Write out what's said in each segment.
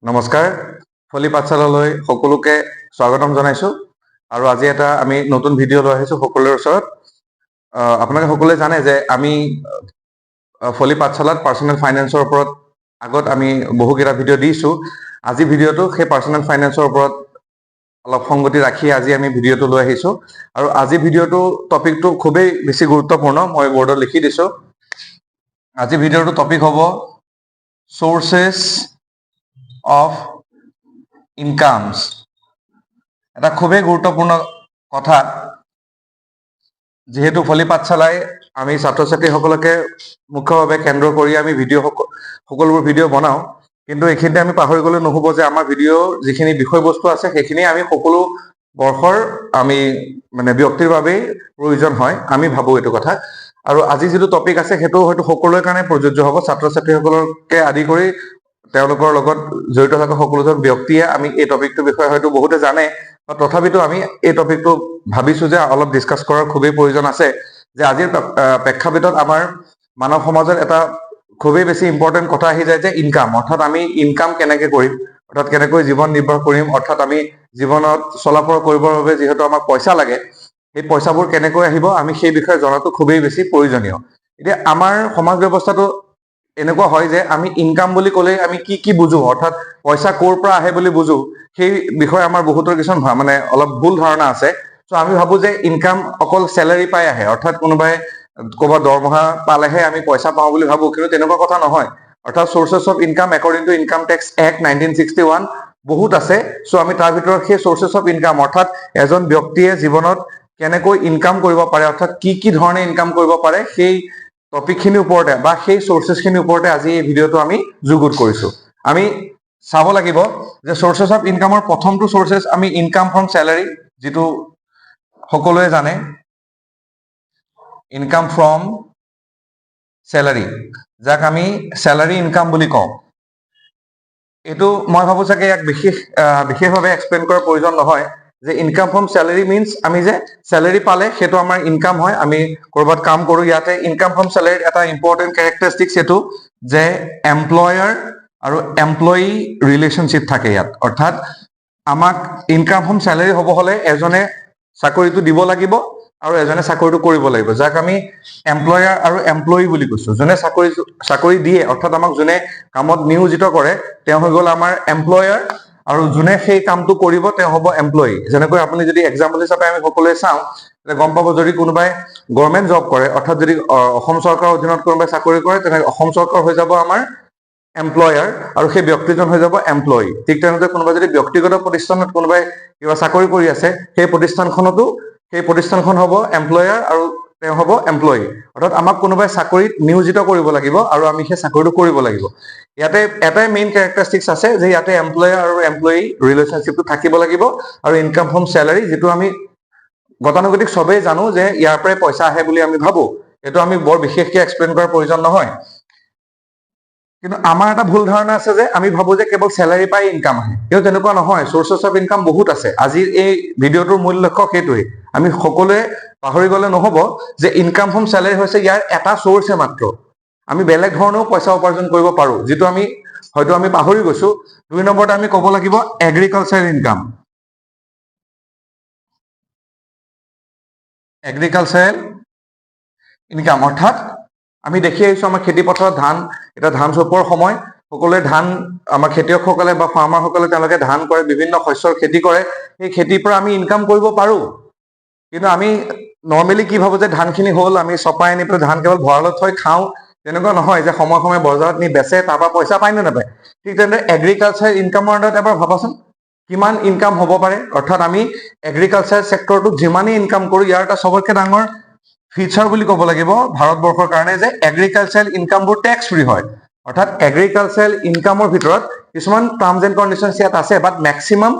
নমস্কাৰ ফলি পাঠশালালৈ সকলোকে স্বাগতম জনাইছো আৰু আজি এটা আমি নতুন ভিডিঅ' লৈ আহিছো সকলোৰে ওচৰত আপোনালোকে সকলোৱে জানে যে আমি ফলি পাঠশালাত পাৰ্সোনেল ফাইনেন্সৰ ওপৰত আগত আমি বহুকেইটা ভিডিঅ' দিছো আজি ভিডিঅ'টো সেই পাৰ্সোনেল ফাইনেন্সৰ ওপৰত অলপ সংগতি ৰাখি আজি আমি ভিডিঅ'টো লৈ আহিছো আৰু আজি ভিডিঅ'টো টপিকটো খুবেই বেছি গুৰুত্বপূৰ্ণ মই বৰ্ডত লিখি দিছো আজি ভিডিঅ'টো টপিক হ'ব সোৰ্সেছ of incomes এটা খুবই গুৰুত্বপূৰ্ণ কথা যেহেতু ফলি পাঠশালাই আমি ছাত্ৰ ছাত্ৰীসকলকে মুখ্যভাৱে কেন্দ্ৰ কৰি আমি সকলোবোৰ ভিডিঅ' বনাওঁ কিন্তু এইখিনিতে আমি পাহৰি গ'লে নহ'ব যে আমাৰ ভিডিঅ' যিখিনি বিষয়বস্তু আছে সেইখিনি আমি সকলো বৰ্ষৰ আমি মানে ব্যক্তিৰ বাবেই প্ৰয়োজন হয় আমি ভাবো এইটো কথা আৰু আজি যিটো টপিক আছে সেইটো হয়তো সকলোৰে কাৰণে প্ৰযোজ্য হ'ব ছাত্ৰ ছাত্ৰীসকলকে আদি কৰি তেওঁলোকৰ লগত জড়িত থকা সকলোজন ব্যক্তিয়ে আমি এই টপিকটোৰ বিষয়ে হয়তো বহুতে জানে তথাপিতো আমি এই টপিকটো ভাবিছো যে অলপ ডিসকাস কৰাৰ খুবেই প্ৰয়োজন আছে যে আজিৰ প্ৰেক্ষাপটত আমাৰ মানৱ সমাজৰ এটা খুবেই বেছি ইম্পৰ্টেন্ট কথা আহি যায় যে ইনকাম অৰ্থাৎ আমি ইনকাম কেনেকৈ কৰিম অৰ্থাৎ কেনেকৈ জীৱন নিৰ্বাহ কৰিম অৰ্থাৎ আমি জীৱনত চলাফল কৰিবৰ বাবে যিহেতু আমাক পইচা লাগে এই পইচাবোৰ কেনেকৈ আহিব আমি সেই বিষয়ে জনাটো খুবেই বেছি প্ৰয়োজনীয় এতিয়া আমাৰ সমাজ ব্যৱস্থাটো এনেকুৱা হয় যে আমি ইনকাম বুলি ক'লে আমি কি বুজো অৰ্থাৎ পইচা ক'ৰ পৰা আহে বুলি বুজো সেই বিষয়ে আমাৰ বহুতৰ কিছুমান মানে অলপ ভুল ধাৰণা আছে সো আমি ভাবো যে ইনকাম অকল স্যালাৰি পাই আহে অৰ্থাৎ কোনোবাই ক'ৰবাত দৰমহা পালেহে আমি পইচা পাওঁ বুলি ভাবো কিন্তু তেনেকুৱা কথা নহয় অৰ্থাৎ sources of income according to income tax act 1961 বহুত আছে সো আমি তাৰ ভিতৰত সেই সোৰ্সেছ অফ ইনকাম অৰ্থাৎ এজন ব্যক্তিয়ে জীৱনত কেনেকৈ ইনকাম কৰিব পাৰে অৰ্থাৎ কি ধৰণে ইনকাম কৰিব পাৰে সেই টপিকখিনিৰ ওপৰতে বা সেই সোৰ্সেছখিনিৰ ওপৰতে আজি এই ভিডিঅ'টো আমি যুগুত কৰিছো আমি চাব লাগিব যে সোৰ্সেছ অফ ইনকামৰ প্ৰথমটো সোৰ্সেছ আমি ইনকাম ফ্ৰম স্যালাৰি যেটো সকলোৱে জানে ইনকাম ফ্ৰম স্যালাৰি যাক আমি স্যালাৰি ইনকাম বুলি কওঁ এটো মই ভাবো চাগে এক বিশেষভাৱে এক্সপ্লেইন কৰাৰ প্ৰয়োজন নহয় যে ইনকাম ফ্ৰম স্যালাৰি মিন্স আমি যে স্যালাৰি পালে সেটো আমাৰ ইনকাম হয় আমি কৰবাত কাম কৰো ইয়াতে ইনকাম ফ্ৰম স্যালাৰি এটা ইম্পৰ্টেন্ট ক্যাৰেক্টাৰিস্টিক্স এটো যে এমপ্লয়াৰ আৰু এমপ্লয়ি ৰিলেশনশিপ থাকে ইয়াত অৰ্থাৎ আমাক ইনকাম ফ্ৰম স্যালাৰি হ'ব হলে এজনে চাকৰিটো দিব লাগিব আৰু এজনে চাকৰিটো কৰিব লাগিব যাক আমি এমপ্লয়াৰ আৰু এমপ্লয়ি বুলি কৈছো জনে চাকৰি দিয়ে অৰ্থাৎ আমাক জনে কামত নিয়োজিত কৰে তেওঁ হৈ গ'ল আমাৰ এমপ্লয়াৰ আৰু জনে সেই কামটো কৰিব তেওঁ হ'ব এমপ্লয়ি যেনেকৈ আপুনি যদি এক্সাম্পল হিচাপে আমি সকলোৱে চাওঁ গম পাব যদি কোনোবাই গভৰ্ণমেন্ট জব কৰে অৰ্থাৎ যদি অসম চৰকাৰৰ অধীনত কোনোবাই চাকৰি কৰে তেনে অসম চৰকাৰ হৈ যাব আমাৰ এমপ্লয়াৰ আৰু সেই ব্যক্তিজন হৈ যাব এমপ্লয়ি ঠিক তেনেদৰে কোনোবা যদি ব্যক্তিগত প্ৰতিষ্ঠানত কোনোবাই কিবা চাকৰি কৰি আছে সেই প্ৰতিষ্ঠানখন হ'ব এমপ্লয়াৰ আৰু তেওঁ হ'ব এমপ্লয়ি অৰ্থাৎ আমাক কোনোবাই চাকৰিত নিয়োজিত কৰিব লাগিব আৰু আমি সেই চাকৰিটো কৰিব লাগিব ইয়াতে এটাই মেইন ক্যাৰেক্টাৰিস্টিক্স আছে যে ইয়াতে এমপ্লয়াৰ আৰু এমপ্লয়ি ৰিলেশনশিপটো থাকিব লাগিব আৰু ইনকাম ফ্ৰম স্যালাৰি যেটো আমি গতানুগতিক সবেই জানো যে ইয়াৰ পৰাই পইচা আহে বুলি আমি ভাবো এটো আমি বৰ বিশেষকৈ এক্সপ্লেইন কৰাৰ প্ৰয়োজন নহয় কিন্তু আমাৰ এটা ভুল ধাৰণা আছে যে আমি ভাবো যে কেৱল স্যালাৰি পাই ইনকাম আহে কিন্তু তেনেকুৱা নহয় সোৰ্সেছ অফ ইনকাম বহুত আছে আজি এই ভিডিঅ'টোৰ মূল লক্ষ্য সেইটোৱে আমি সকলোৱে পাহৰি গ'লে নহব যে ইনকাম ফ্ৰম স্যালাৰি হৈছে ইয়াৰ এটা সোৰ্সে মাত্ৰ আমি বেলেগ ধৰণেও পইচা উপাৰ্জন কৰিব পাৰো যেটো আমি হয়তো আমি পাহৰি গৈছো দুই নম্বৰতে আমি ক'ব লাগিব এগ্ৰিকালচাৰ ইনকাম অৰ্থাৎ আমি দেখি আহিছো আমাৰ খেতি পথাৰত ধান চপোৱাৰ সময় সকলোৱে ধান আমাৰ খেতিয়কসকলে বা ফাৰ্মাৰসকলে তেওঁলোকে ধান কৰে বিভিন্ন শস্যৰ খেতি কৰে সেই খেতিৰ পৰা আমি ইনকাম কৰিব পাৰো কিন্তু আমি নৰমালি কি ভাবো যে ধানখিনি হ'ল আমি চপাই আনি পেলাই ধান কেৱল ভঁৰালত থৈ খাওঁ তেনেকুৱা নহয় যে সময় বজাৰত নি বেচে তাৰ পৰা পইচা পায় নে নাপায় ঠিক তেনেদৰে এগ্ৰিকালচাৰ ইনকামৰ আণ্ডাৰত এবাৰ ভাবাচোন কিমান ইনকাম হ'ব পাৰে অৰ্থাৎ আমি এগ্ৰিকালচাৰ সেক্টৰটোত যিমানেই ইনকাম কৰো ইয়াৰ এটা সবতকৈ ডাঙৰ ফিচাৰ বুলি ক'ব লাগিব ভাৰতবৰ্ষৰ কাৰণে যে এগ্ৰিকালচাৰেল ইনকামবোৰ টেক্স ফ্ৰী হয় অৰ্থাৎ এগ্ৰিকালচাৰেল ইনকামৰ ভিতৰত কিছুমান টাৰ্মছ এণ্ড কণ্ডিশ্যনছ ইয়াত আছে বাট মেক্সিমাম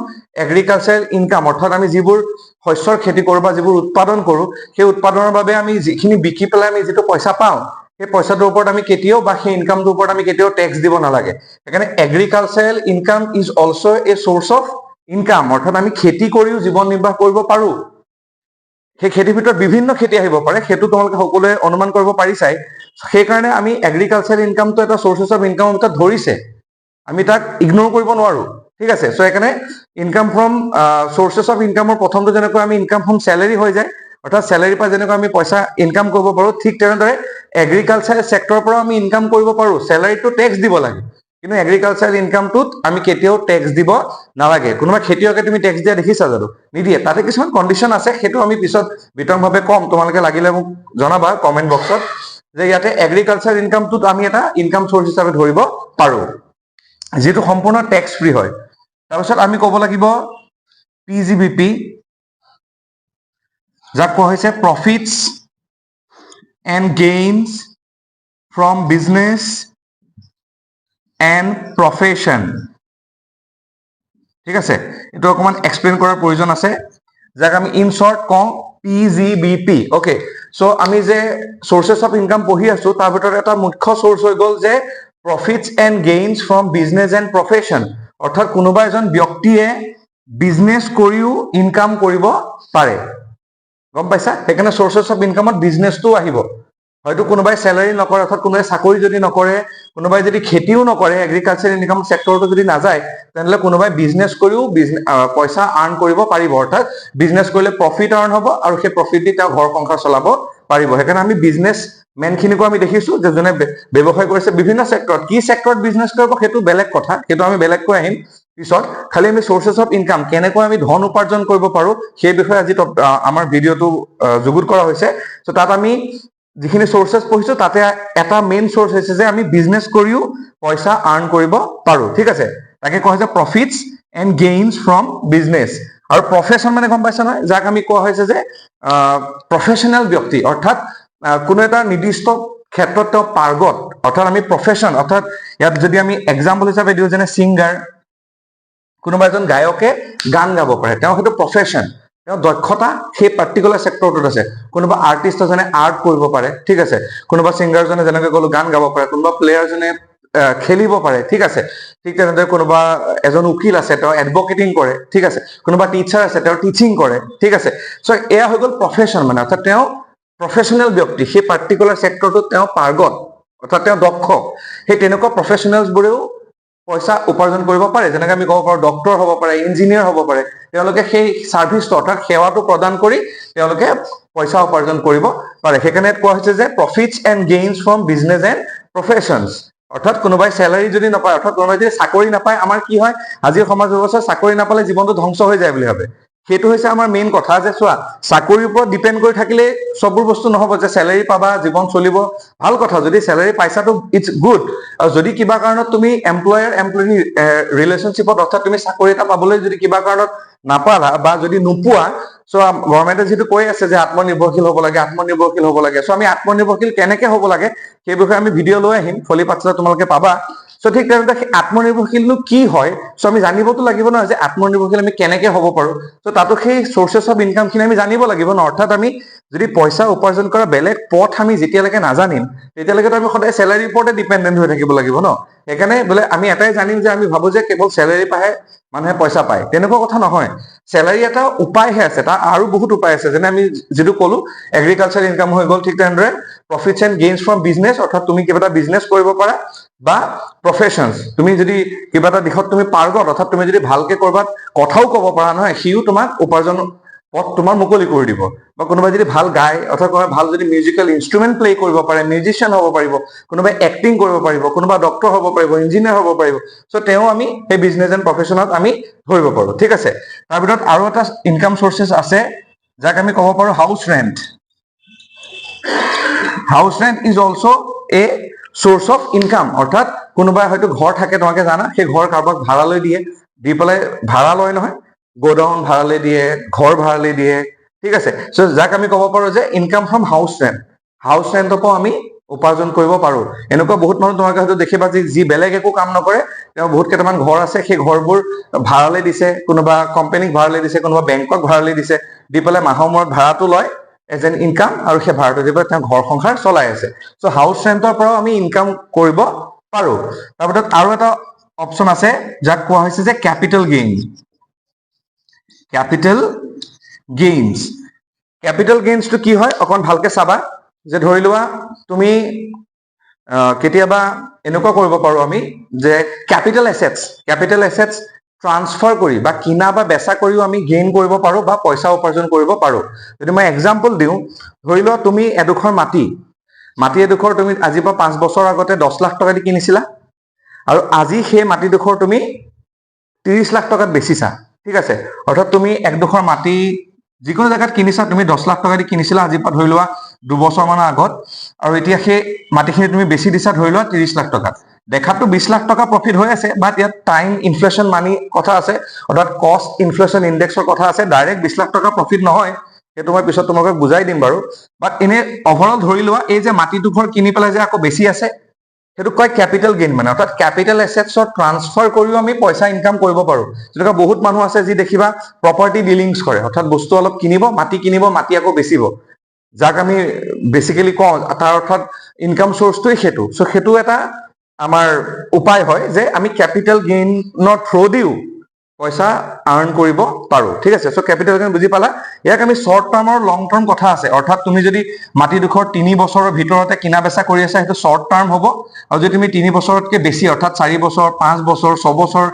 এগ্ৰিকালচাৰেল ইনকাম অৰ্থাৎ আমি যিবোৰ শস্যৰ খেতি কৰো বা যিবোৰ উৎপাদন কৰো সেই উৎপাদনৰ বাবে আমি যিখিনি বিকি পেলাই আমি যিটো পইচা পাওঁ সেই পইচাটোৰ ওপৰত আমি কেতিয়াও বা সেই ইনকামটোৰ ওপৰত আমি কেতিয়াও টেক্স দিব নালাগে সেইকাৰণে agricultural income is also a source of income অৰ্থাৎ আমি খেতি কৰিও জীৱন নিৰ্বাহ কৰিব পাৰো সেই খেতিৰ ভিতৰত বিভিন্ন খেতি আহিব পাৰে সেইটো তোমালোকে সকলোৱে অনুমান কৰিব পাৰিছাই সেই কাৰণে আমি এগ্ৰিকালচাৰ ইনকামটো এটা সোৰ্সেছ অফ ইনকামৰ ভিতৰত ধৰিছে আমি তাক ইগনোৰ কৰিব নোৱাৰো ঠিক আছে সো এখানে ইনকাম ফ্ৰম সোৰ্সেস অফ ইনকামৰ প্ৰথমটো যেনেকৈ আমি ইনকাম ফ্ৰম স্যালাৰি হৈ যায় অৰ্থাৎ স্যালাৰি পৰা যেনেকৈ আমি পইচা ইনকাম কৰিব পাৰো ঠিক তেনেদৰে এগ্ৰিকালচাৰ সেক্টৰৰ পৰা আমি ইনকাম কৰিব পাৰো স্যালাৰিটো ট্যাক্স দিব লাগে কিন্তু এগ্ৰিকালচাৰ ইনকামটোত আমি কেতিয়াও ট্যাক্স দিব নালাগে কোনোবা খেতিয়কে তুমি ট্যাক্স দিয়া দেখিছা জানো নিদিয়ে তাতে কিছুমান কন্ডিশন আছে সেইটো আমি পিছত বিতংভাৱে কম তোমালোকে লাগিলে মোক জনাবা কমেন্ট বক্সত যে ইয়াতে এগ্ৰিকালচাৰ ইনকামটোত আমি এটা ইনকাম সোৰ্স হিচাপে ধৰিব পাৰো যেটো সম্পূৰ্ণ ট্যাক্স ফ্ৰী হয় তাৰপিছত আমি ক'ব লাগিব পিজিবিপি যাক কোৱা হৈছে profits and gains from business and profession ঠিক আছে এটো অকমান এক্সপ্লেইন কৰাৰ প্ৰয়োজন আছে যাক আমি ইন শৰ্ট কওঁ পিজিবিপি ওকে সো আমি যে সোৰ্সেস অফ ইনকাম পঢ়ি আছো তাৰ ভিতৰত এটা মুখ্য সোৰ্স হৈ গল যে profits and gains from business and profession অৰ্থাৎ কোনোবা এজন ব্যক্তিয়ে বিজনেছ কৰিও ইনকাম কৰিব পাৰে গম পাইছা সেইকাৰণে সোৰ্সেস অফ ইনকামত বিজনেছটো আহিব হয়তো কোনোবাই স্যালাৰি নকৰে অৰ্থাৎ কোনোবাই চাকৰি যদি নকৰে কোনোবাই যদি খেতিও নকৰে এগ্ৰিকালচাৰ ইনকাম সেক্টৰটো যদি নাযায় তেনলে কোনোবাই বিজনেছ কৰিও পইচা আৰ্ন কৰিব পাৰিব অৰ্থাৎ বিজনেছ কৰিলে প্ৰফিট আৰ্ন হ'ব আৰু সেই প্ৰফিট দি তেওঁ ঘৰ সংসাৰ চলাব পাৰিব সেইকাৰণে আমি বিজনেছ মেনখিনিকো আমি দেখিছো যে জনে ব্যৱসায় কৰিছে বিভিন্ন সেক্টৰত কি সেক্টৰত বিজনেছ কৰিব সেইটো বেলেগ কথা সেইটো আমি বেলেগকৈ আহিম পিছত খালি আমি সোৰ্সেস অফ ইনকাম কেনেকৈ আমি ধন উপাৰ্জন কৰিব পাৰো সেই বিষয়ে আজি আমাৰ ভিডিওটো যুগুত কৰা হৈছে সো তাত আমি যিখিনি সোৰ্সেস পঢ়িছো তাতে এটা মেইন সোৰ্স হৈছে যে আমি বিজনেছ কৰিও পইচা আৰ্ন কৰিব পাৰো ঠিক আছে তাকে কোৱা হৈছে profits and gains from business আৰু প্ৰফেশন মানে গম পাইছা নহয় যাক আমি কোৱা হৈছে যে প্ৰফেশনেল ব্যক্তি অৰ্থাৎ কোনো এটা নিৰ্দিষ্ট ক্ষেত্ৰত তেওঁ পাৰ্গত অৰ্থাৎ আমি প্ৰফেশন অৰ্থাৎ ইয়াত যদি আমি এক্সাম্পল হিচাপে দিওঁ যেনে সিংগাৰ কোনোবা এজন গায়কে গান গাব পাৰে তেওঁ সেইটো প্ৰফেশন তেওঁ দক্ষতা সেই পাৰ্টিকুলাৰ সেক্টৰটোত আছে কোনোবা আৰ্টিষ্ট এজনে আৰ্ট কৰিব পাৰে ঠিক আছে কোনোবা সিংগাৰজনে যেনেকৈ ক'লো গান গাব পাৰে কোনোবা প্লেয়াৰজনে খেলিব পাৰে ঠিক আছে ঠিক তেনেদৰে কোনোবা এজন উকিল আছে তেওঁ এডভোকেটিং কৰে ঠিক আছে কোনোবা টিচাৰ আছে তেওঁ টিচিং কৰে ঠিক আছে সো এয়া হৈ গ'ল প্ৰফেশন মানে অৰ্থাৎ তেওঁ প্ৰফেশনেল ব্যক্তি সেই পাৰ্টিকুলাৰ সেক্টৰটোত তেওঁ পাৰ্গত অৰ্থাৎ তেওঁ দক্ষ সেই তেনেকুৱা প্ৰফেশনেলছ বোৰেও পইচা উপাৰ্জন কৰিব পাৰে যেনেকৈ আমি ক'ব পাৰো ডক্টৰ হ'ব পাৰে ইঞ্জিনিয়াৰ হ'ব পাৰে তেওঁলোকে সেই সাৰ্ভিসটো অৰ্থাৎ সেৱাটো প্ৰদান কৰি তেওঁলোকে পইচা উপাৰ্জন কৰিব পাৰে সেইকাৰণে কোৱা হৈছে যে profits and gains from business and professions অৰ্থাৎ কোনোবাই স্যালাৰি যদি নাপায় অৰ্থাৎ কোনোবাই যদি চাকৰি নাপায় আমাৰ কি হয় আজিৰ সমাজ ব্যৱস্থাত চাকৰি নাপালে জীৱনটো ধ্বংস হৈ যায় বুলি ভাবে সেইটো হৈছে আমাৰ মেইন কথা যে চোৱা চাকৰিৰ ওপৰত ডিপেন্ড কৰি থাকিলে সববোৰ বস্তু নহব যে স্যালাৰি পাবা জীৱন চলিব ভাল কথা যদি স্যালাৰি পাইছাটো ইটস গুড আৰু যদি কিবা কাৰণত তুমি এমপ্লয়াৰ এমপ্লয়ী ৰিলেশনশ্বিপত অৰ্থাৎ তুমি চাকৰি এটা পাবলৈ যদি কিবা কাৰণত নাপালা বা যদি নোপোৱা সো গভৰ্ণমেণ্টে যেটো কৈ আছে যে আত্মনিৰ্ভৰশীল হ'ব লাগে সো আমি আত্মনিৰ্ভৰশীল কেনেকৈ হ'ব লাগে সেই বিষয়ে আমি ভিডিও লৈ আহিম ফলি পাছলা তোমালোকে পাবা সো ঠিক তেনেদৰে আত্মনিৰ্ভৰশীলনো কি হয় সো আমি জানিবতো লাগিব ন যে আত্মনিৰ্ভৰশীল আমি কেনেকৈ হ'ব পাৰো সো তাতো সেই সোৰ্সেস অফ ইনকামখিনি আমি জানিব লাগিব ন অৰ্থাৎ আমি যদি পইচা উপাৰ্জন কৰা বেলেগ পথ আমি যেতিয়ালৈকে নাজানিম তেতিয়ালৈকে আমি সদায় স্যালাৰিৰ ওপৰতে ডিপেন্ডেন্ট হৈ থাকিব লাগিব ন সেইকাৰণে বোলে আমি এটাই জানিম যে আমি ভাবো যে কেৱল স্যালাৰি পাহে মানুহে পইচা পায় তেনেকুৱা কথা নহয় স্যালাৰি এটা উপায়হে আছে তাৰ আৰু বহুত উপায় আছে যেনে আমি যেটো ক'লো এগ্ৰিকালচাৰ ইনকাম হৈ গ'ল ঠিক তেনেদৰে প্ৰফিটস এণ্ড গেইনস ফ্ৰম বিজনেছ অৰ্থাৎ তুমি কিবা এটা বিজনেছ কৰিব পাৰা বা প্ৰফেশনস তুমি যদি কিবা এটা দিশত তুমি পাৰ্গত অৰ্থাৎ তুমি যদি ভালকে কৰবাত কথাও ক'ব পাৰা নহয় সিও তোমাক উপাৰ্জন পথ তোমাৰ মুকলি কৰি দিব বা কোনোবাই যদি ভাল গায় অৰ্থাৎ কোনোবাই ভাল যদি মিউজিকেল ইনষ্ট্ৰুমেন্ট প্লে কৰিব পাৰে মিউজিচিয়ান হ'ব পাৰিব কোনোবাই এক্টিং কৰিব পাৰিব কোনোবা ডক্টৰ হ'ব পাৰিব ইঞ্জিনিয়াৰ হ'ব পাৰিব সো তেওঁ আমি এই বিজনেছ এণ্ড প্ৰফেশনত আমি ধৰিব পাৰো ঠিক আছে তাৰ ভিতৰত আৰু এটা ইনকাম সোৰ্সেস আছে যাক আমি ক'ব পাৰো house rent is also a source of income অৰ্থাৎ কোনোবাই হয়তো ঘৰ থাকে তোমাকে জানা সেই ঘৰ কাৰোবাক ভাড়ালৈ দিয়ে দি পেলাই ভাড়া লয় নহয় গোডাউন ভাড়ালৈ দিয়ে ঘৰ ভাড়ালৈ দিয়ে ঠিক আছে সো যাক আমি ক'ব পাৰো যে ইনকাম ফ্ৰম হাউস ৰেন্টৰ পৰা আমি উপাৰ্জন কৰিব পাৰো এনেকুৱা বহুত মানুহ তোমাকে হয়তো দেখিবা যি বেলেগ একো কাম নকৰে তেওঁ বহুত কেইটামান ঘৰ আছে সেই ঘৰবোৰ ভাড়ালৈ দিছে কোনোবা কোম্পানীক ভাড়ালৈ দিছে কোনোবা বেংকক ভাড়ালৈ দিছে দি পেলাই মাহৰ মূৰত ভাড়াটো লয় এজ এন ইনকাম আৰু সেই ভাড়াটো দি পেলাই তেওঁ ঘৰ সংসাৰ চলাই আছে সো হাউস ৰেন্টৰ পৰাও আমি ইনকাম কৰিব পাৰো তাৰপিছত আৰু এটা অপচন আছে যাক কোৱা হৈছে যে ক্যাপিটেল গেইনছটো কি হয় অকন ভালকে চাবা যে ধৰি লোৱা তুমি কেতিয়াবা এনেকুৱা কৰিব পাৰো আমি যে কেপিটেল এছেটছ ট্ৰান্সফাৰ কৰি বা কিনা বা বেচা কৰিও আমি গেইন কৰিব পাৰো বা পইচা উপাৰ্জন কৰিব পাৰো। যদি মই এক্সাম্পল দিওঁ, ধৰি লোৱা তুমি এডোখৰ মাটি এডোখৰ তুমি আজিৰ পৰা 5 বছৰ আগতে 10 লাখ টকা দি কিনিছিলা আৰু আজি সেই মাটিডোখৰ তুমি 30 লাখ টকাত বেচিছা, ঠিক আছে। অৰ্থাৎ তুমি একডোখৰ মাটি যিকোনো জেগাত কিনিছা, তুমি 10 লাখ টকা দি কিনিছিলা আজিৰ পৰা ধৰি লোৱা 2 বছৰ মানৰ আগত, আৰু এতিয়া সেই মাটিখিনি তুমি বেছি দিছা ধৰি লোৱা 30 লাখ টকাত। দেখাতটো 20 লাখ টকা প্ৰফিট হৈ আছে, বাট ইয়াত টাইম ইনফ্লেশ্যন মানি কথা আছে, অৰ্থাৎ কষ্ট ইনফ্লেশ্যন ইণ্ডেক্সৰ কথা আছে। ডাইৰেক্ট 20 লাখ টকা প্ৰফিট নহয়, সেইটো মই পিছত তোমালোকক বুজাই দিম বাৰু। বাট এনে অভাৰঅল ধৰি লোৱা এই যে মাটিডোখৰ কিনি পেলাই যে আকৌ বেছি আছে, সেইটো কয় কেপিটেল গেইন, মানে অৰ্থাৎ কেপিটেল এছেটছৰ ট্ৰান্সফাৰ কৰিও আমি পইচা ইনকাম কৰিব পাৰো। যেনেকুৱা বহুত মানুহ আছে যি দেখিবা প্ৰপাৰ্টি ডিলিংছ কৰে, অৰ্থাৎ বস্তু অলপ কিনিব, মাটি আকৌ বেচিব, যাক আমি বেচিকেলি কওঁ, তাৰ অৰ্থাৎ ইনকাম চ'ৰ্চটোৱে সেইটো। চ' সেইটো এটা আমাৰ উপায় হয় যে আমি কেপিটেল গেইনৰ থ্ৰু দিও পইচা আৰ্ণ কৰিব পাৰো, ঠিক আছে। চ' কেপিটেল গেইন বুজি পালা। ইয়াক আমি শ্বৰ্ট টাৰ্ম আৰু লং টাৰ্ম কথা আছে, অৰ্থাৎ তুমি যদি মাটিডোখৰ 3 বছৰৰ ভিতৰতে কিনা বেচা কৰি আছা, সেইটো শ্বৰ্ট টাৰ্ম হ'ব। আৰু যদি তুমি 3 বছৰতকে বেছি, অৰ্থাৎ 4 বছৰ, 5 বছৰ, 6 বছৰ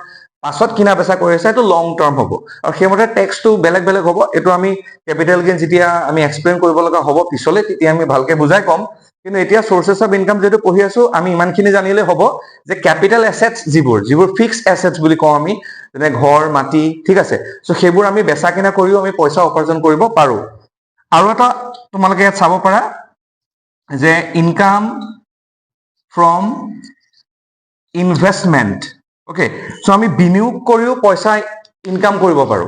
পাছত কিনা বেচা কৰি আছে, সেইটো লং টাৰ্ম হ'ব। আৰু সেইমতে টেক্সটো বেলেগ বেলেগ হ'ব। এইটো আমি কেপিটেল গেইন যেতিয়া আমি এক্সপ্লেইন কৰিব লগা হ'ব পিছলৈ, তেতিয়া আমি ভালকে বুজাই ক'ম। কিন্তু এতিয়া চৰ্চেছ অফ ইনকাম যিহেতু পঢ়ি আছো, আমি ইমানখিনি জানিলে হ'ব যে কেপিটেল এছেটছ যিবোৰ ফিক্সড এছেটছ বুলি কওঁ আমি, যেনে ঘৰ, মাটি, ঠিক আছে। চ' সেইবোৰ আমি বেচা কিনা কৰিও আমি পইচা উপাৰ্জন কৰিব পাৰো। আৰু এটা তোমালোকে ইয়াত চাব পাৰা যে ইনকাম ফ্ৰম ইনভেষ্টমেণ্ট, অ'কে। চ' আমি বিনিয়োগ কৰিও পইচা ইনকাম কৰিব পাৰো,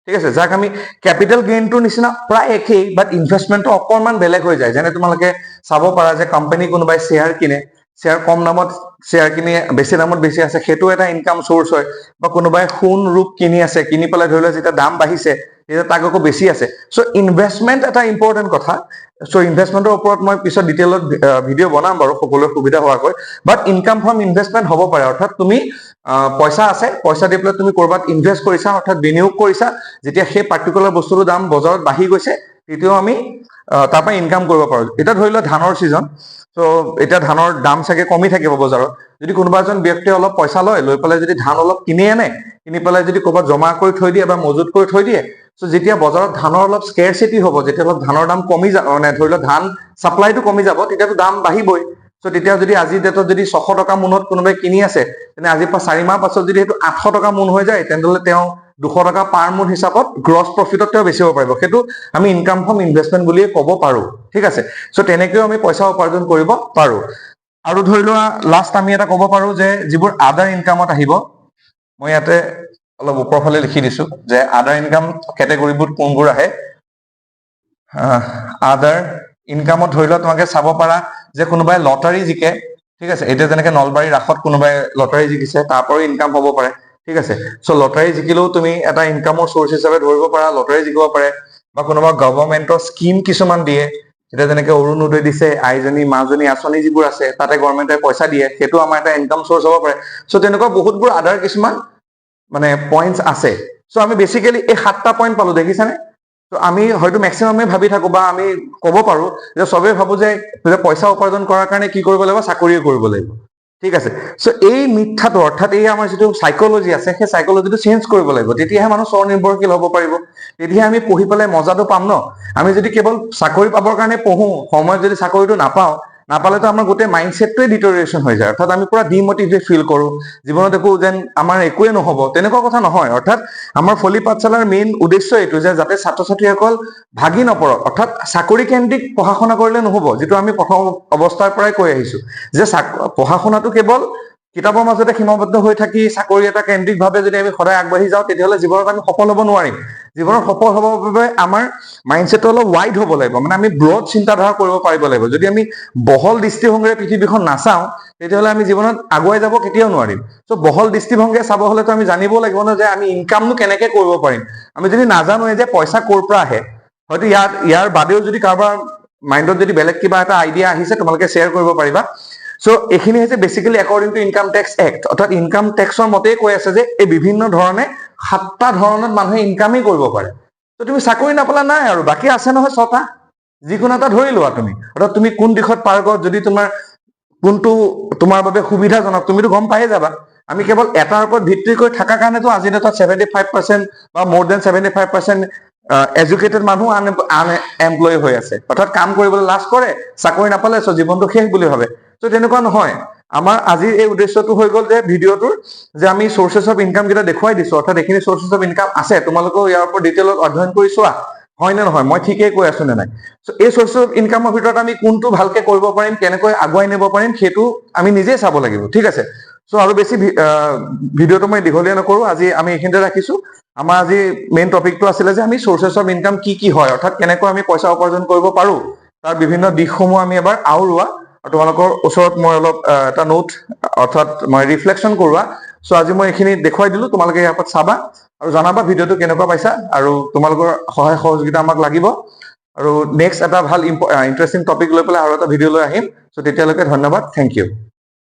ঠিক আছে, যাক আমি কেপিটেল গেইনটোৰ নিচিনা প্ৰায় একেই, বাট ইনভেষ্টমেণ্টটো অকণমান বেলেগ হৈ যায়। যেনে তোমালোকে চাব পাৰা যে কোম্পানী কোনোবাই শ্বেয়াৰ কিনে, শ্বেয়াৰ কম দামত শ্বেয়াৰ কিনি বেছি দামত বেছি আছে, সেইটো এটা ইনকাম চ'ৰ্চ হয়। বা কোনোবাই সোণ ৰূপ কিনি আছে, কিনি পেলাই ধৰি লোৱা যেতিয়া দাম বাঢ়িছে তেতিয়া তাক আকৌ বেছি আছে। চ' ইনভেষ্টমেণ্ট এটা ইম্পৰ্টেণ্ট কথা। চ' ইনভেষ্টমেণ্টৰ ওপৰত মই পিছত ডিটেইলত ভিডিঅ' বনাম বাৰু, সকলোৰে সুবিধা হোৱাকৈ। বাট ইনকাম ফ্ৰম ইনভেষ্টমেণ্ট হ'ব পাৰে, অৰ্থাৎ তুমি পইচা আছে, পইচা দি পেলাই তুমি ক'ৰবাত ইনভেষ্ট কৰিছা, অৰ্থাৎ বিনিয়োগ কৰিছা। যেতিয়া সেই পাৰ্টিকুলাৰ বস্তুটোৰ দাম বজাৰত বাঢ়ি গৈছে, তেতিয়াও আমি তাৰ পৰা ইনকাম কৰিব পাৰো। এতিয়া ধৰি লোৱা ধানৰ ছিজন, চ' এতিয়া ধানৰ দাম চাগে কমি থাকিব বজাৰত। যদি কোনোবা এজন ব্যক্তিয়ে অলপ পইচা লৈ পেলাই যদি ধান অলপ কিনি আনে, কিনি পেলাই যদি ক'ৰবাত জমা কৰি থৈ দিয়ে বা মজুত কৰি থৈ দিয়ে, চ' যেতিয়া বজাৰত ধানৰ অলপ স্কেৰচিটি হ'ব, যেতিয়া অলপ ধানৰ দাম কমি যাব, মানে ধৰি লোৱা ধান চাপ্লাইটো কমি যাব, তেতিয়াতো দাম বাঢ়িবই। চ' তেতিয়া যদি আজিৰ ডেটত যদি 600 টকা মোনত কোনোবাই কিনি আছে, তেনে আজিৰ পৰা 4 মাহ পাছত যদি সেইটো 800 টকা মোন হৈ যায়, তেনেহ'লে তেওঁ 200 টকা পাৰ মোন হিচাপত গ্ৰছ প্ৰফিটত তেওঁ বেচিব পাৰিব। সেইটো আমি ইনকাম ফ্ৰম ইনভেষ্টমেণ্ট বুলিয়ে ক'ব পাৰো, ঠিক আছে। চ' তেনেকৈও আমি পইচা উপাৰ্জন কৰিব পাৰো। আৰু ধৰি লোৱা লাষ্ট আমি এটা ক'ব পাৰো যে যিবোৰ আদাৰ ইনকামত আহিব, মই ইয়াতে অলপ ওপৰ ফালে লিখি দিছো যে আদাৰ ইনকাম কেটেগৰীবোৰ কোনবোৰ আহে। আদাৰ ইনকামত ধৰি লোৱা তোমাকে চাব পাৰা যে কোনোবাই লটাৰী জিকে, ঠিক আছে। এতিয়া যেনেকে নলবাৰীৰ ৰাসত কোনোবাই লটাৰী জিকিছে, তাৰ পৰাও ইনকাম হ'ব পাৰে, ঠিক আছে। চ' লটাৰী জিকিলেও তুমি এটা ইনকামৰ চ'ৰ্চ হিচাপে ধৰিব পাৰা, লটাৰী জিকিব পাৰে। বা কোনোবা গভৰ্ণমেণ্টৰ স্কিম কিছুমান দিয়ে, এতিয়া যেনেকে অৰুণোদয় দিছে, আইজনী মাজনী আঁচনি যিবোৰ আছে, তাতে গভৰ্ণমেণ্টে পইচা দিয়ে, সেইটো আমাৰ এটা ইনকাম চ'ৰ্চ হ'ব পাৰে। চ' তেনেকুৱা বহুতবোৰ আদাৰ কিছুমান মানে পইণ্টছ আছে। চ' আমি বেচিকেলি এই 7টা পইণ্ট পালো, দেখিছানে। ত' আমি হয়তো মেক্সিমামে ভাবি থাকো বা আমি ক'ব পাৰো যে চবেই ভাবো যে পইচা উপাৰ্জন কৰাৰ কাৰণে কি কৰিব লাগিব, চাকৰিয়ে কৰিব লাগিব, ঠিক আছে। চ' এই মিথ্যাটো, অৰ্থাৎ এই আমাৰ যিটো চাইকলজি আছে, সেই চাইকলজিটো চেঞ্জ কৰিব লাগিব, তেতিয়াহে মানুহ স্বনিৰ্ভৰশীল হ'ব পাৰিব। তেতিয়াহে আমি পঢ়ি পেলাই মজাটো পাম ন। আমি যদি কেৱল চাকৰি পাবৰ কাৰণে পঢ়ো, সময়ত যদি চাকৰিটো নাপালেতো আমাৰ গোটেই মাইণ্ডছেটটোৱে ডিটৰিয়েশ্যন হৈ যায়, অৰ্থাৎ আমি পুৰা ডিমটিভেট ফিল কৰো, জীৱনত একো যেন আমাৰ একোৱে নহ'ব, তেনেকুৱা কথা নহয়। অৰ্থাৎ আমাৰ ফলি পাঠশালাৰ মেইন উদ্দেশ্য এইটো যে যাতে ছাত্ৰ ছাত্ৰীসকল ভাগি নপৰক, অৰ্থাৎ চাকৰি কেন্দ্ৰিক পঢ়া শুনা কৰিলে নহ'ব, যিটো আমি প্ৰথম অৱস্থাৰ পৰাই কৈ আহিছো যে পঢ়া শুনাটো কেৱল কিতাপৰ মাজতে সীমাবদ্ধ হৈ থাকি চাকৰি এটা কেন্দ্ৰিকভাৱে যদি আমি সদায় আগবাঢ়ি যাওঁ, তেতিয়াহ'লে জীৱনত আমি সফল হ'ব নোৱাৰিম। জীৱনত সফল হ'বৰ বাবে আমাৰ মাইণ্ডছেটটো অলপ ৱাইড হ'ব লাগিব, মানে আমি ব্ৰড চিন্তাধাৰা কৰিব পাৰিব লাগিব। যদি আমি বহল দৃষ্টিভংগীৰে পৃথিৱীখন নাচাওঁ, তেতিয়াহ'লে আমি জীৱনত আগুৱাই যাব কেতিয়াও নোৱাৰিম। চ' বহল দৃষ্টিভংগীৰে চাব হ'লেতো আমি জানিব লাগিব ন যে আমি ইনকামনো কেনেকে কৰিব পাৰিম। আমি যদি নাজানোৱে যে পইচা ক'ৰ পৰা আহে, হয়তো ইয়াৰ বাদেও যদি কাৰোবাৰ মাইণ্ডত যদি বেলেগ কিবা এটা আইডিয়া আহিছে, তোমালোকে শ্বেয়াৰ কৰিব পাৰিবা। চ' এইখিনি হৈছে basically according to income tax act, অৰ্থাৎ ইনকাম টেক্সৰ মতেই কৈ আছে যে এই বিভিন্ন ধৰণে 7টা ধৰণত মানুহে ইনকামেই কৰিব পাৰে। ত' তুমি চাকৰি নাপালা নাই আৰু, বাকী আছে নহয় 6টা, যিকোনো এটা ধৰি লোৱা তুমি। অৰ্থাৎ তুমি কোন দিশত পাৰ্গত, যদি তোমাৰ কোনটো তোমাৰ বাবে সুবিধাজনক তুমিতো গম পায়ে যাবা আমি কেৱল এটাৰ ওপৰত ভিত্তি কৰি থকাৰ কাৰণেতো আজি ডেটত 75% বা মোৰ দেন 75% এডুকেটেড মানুহ আনএমপ্লয় হৈ আছে অৰ্থাৎ কাম কৰিবলৈ লাজ কৰে চাকৰি নাপালে জীৱনটো শেষ বুলি ভাবে তো তেনেকুৱা নহয় আমাৰ আজিৰ এই উদ্দেশ্যটো হৈ গ'ল যে ভিডিঅ'টোৰ যে আমি সোৰ্সেছ অফ ইনকাম কেইটা দেখুৱাই দিছো অৰ্থাৎ এইখিনি সোৰ্সেছ অফ ইনকাম আছে তোমালোকেও ইয়াৰ ওপৰত ডিটেইলত অধ্যয়ন কৰি চোৱা হয় নে নহয় মই ঠিকই কৈ আছো নে নাই সো এই সোৰ্স অফ ইনকামৰ ভিতৰত আমি কোনটো ভালকে কৰিব পাৰিম কেনেকৈ আগুৱাই নিব পাৰিম সেইটো আমি নিজে চাব লাগিব ঠিক আছে সো আৰু বেছি ভিডিঅ'টো মই দীঘলীয়া নকৰো আজি আমি এইখিনিতে ৰাখিছো আমাৰ আজি মেইন টপিকটো আছিল যে আমি সোৰ্সেছ অফ ইনকাম কি হয় অৰ্থাৎ কেনেকৈ আমি পইচা উপাৰ্জন কৰিব পাৰো তাৰ বিভিন্ন দিশসমূহ আমি এবাৰ আওৰোৱা আৰু তোমালোকৰ ওচৰত মই অলপ এটা নোট অৰ্থাৎ মই ৰিফ্লেকশন কৰোৱা সো আজি মই এইখিনি দেখুৱাই দিলো তোমালোকে ইয়াৰ ওপৰত চাবা আৰু জানাবা ভিডিঅ'টো কেনেকুৱা পাইছা আৰু তোমালোকৰ সহায় সহযোগিতা আমাক লাগিব আৰু নেক্সট এটা ভাল ইন্টাৰেষ্টিং টপিক লৈ পেলাই আৰু এটা ভিডিঅ' লৈ আহিম সো তেতিয়ালৈকে ধন্যবাদ থেংক ইউ